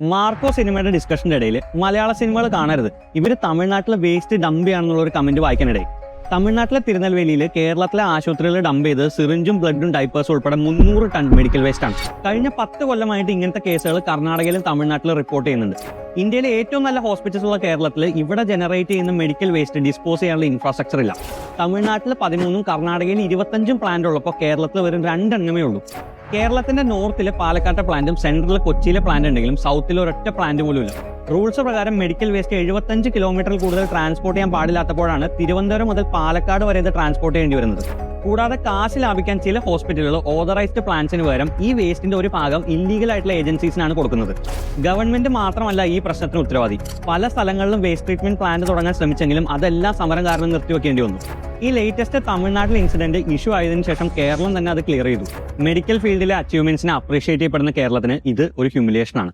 Marco സിനിമയുടെ ഡിസ്കഷന്റെ ഇടയിൽ മലയാള സിനിമകൾ കാണരുത്, ഇവർ തമിഴ്നാട്ടിലെ വേസ്റ്റ് ഡംപ് ചെയ്യാണെന്നുള്ള ഒരു കമന്റ് വായിക്കാനിടയിൽ. തമിഴ്നാട്ടിലെ തിരുനെൽവേലിയിൽ കേരളത്തിലെ ആശുപത്രികളിൽ ഡംപ് ചെയ്ത് സിറിഞ്ചും ബ്ലഡും ഡൈപ്പേഴ്സും ഉൾപ്പെടെ 300 ടൺ മെഡിക്കൽ വേസ്റ്റ് ആണ്. കഴിഞ്ഞ 10 കൊല്ലമായിട്ട് ഇങ്ങനത്തെ കേസുകൾ കർണാടകയിലും തമിഴ്നാട്ടിലും റിപ്പോർട്ട് ചെയ്യുന്നുണ്ട്. ഇന്ത്യയിലെ ഏറ്റവും നല്ല ഹോസ്പിറ്റൽസ് ഉള്ള കേരളത്തിൽ ഇവിടെ ജനറേറ്റ് ചെയ്യുന്ന മെഡിക്കൽ വേസ്റ്റ് ഡിസ്പോസ് ചെയ്യാനുള്ള ഇൻഫ്രാസ്ട്രക്ചർ ഇല്ല. തമിഴ്നാട്ടിൽ 13ഉം കർണാടകയിൽ 25ഉം പ്ലാന്റ് ഉള്ളപ്പോൾ കേരളത്തിൽ വെറും 2 എണ്ണമേ ഉള്ളൂ. കേരളത്തിന്റെ നോർത്തിലെ പാലക്കാട്ടെ പ്ലാന്റും സെൻട്രലിൽ കൊച്ചിയിലെ പ്ലാന്റ് ഉണ്ടെങ്കിലും സൗത്തിൽ ഒരൊറ്റ പ്ലാന്റ് പോലും ഇല്ല. റൂൾസ് പ്രകാരം മെഡിക്കൽ വേസ്റ്റ് 75 കിലോമീറ്ററിൽ കൂടുതൽ ട്രാൻസ്പോർട്ട് ചെയ്യാൻ പാടില്ലാത്തപ്പോഴാണ് തിരുവനന്തപുരം മുതൽ പാലക്കാട് വരെ ഇത് ട്രാൻസ്പോർട്ട് ചെയ്യേണ്ടി വരുന്നത്. കൂടാതെ കാശ് ലാഭിക്കാൻ ചില ഹോസ്പിറ്റലുകൾ ഓതറൈസ്ഡ് പ്ലാന്റ്സിന് പകരം ഈ വേസ്റ്റിന്റെ ഒരു ഭാഗം ഇല്ലീഗൽ ആയിട്ടുള്ള ഏജൻസീസിനാണ് കൊടുക്കുന്നത്. ഗവൺമെന്റ് മാത്രമല്ല ഈ പ്രശ്നത്തിന് ഉത്തരവാദി. പല സ്ഥലങ്ങളിലും വേസ്റ്റ് ട്രീറ്റ്മെന്റ് പ്ലാന്റ് തുടങ്ങാൻ ശ്രമിച്ചെങ്കിലും അതെല്ലാം സമരം കാരണം നിർത്തിവെക്കേണ്ടി വന്നു. ഈ ലേറ്റസ്റ്റ് തമിഴ്നാട്ടിലെ ഇൻസിഡന്റ് ഇഷ്യൂ ആയതിനു ശേഷം കേരളം തന്നെ അത് ക്ലിയർ ചെയ്തു. മെഡിക്കൽ ഫീൽഡിലെ അച്ചീവ്മെന്റ്സിനെ അപ്രീഷിയേറ്റ് ചെയ്യപ്പെടുന്ന കേരളത്തിന് ഇത് ഒരു ഹ്യൂമിലിയേഷൻ ആണ്.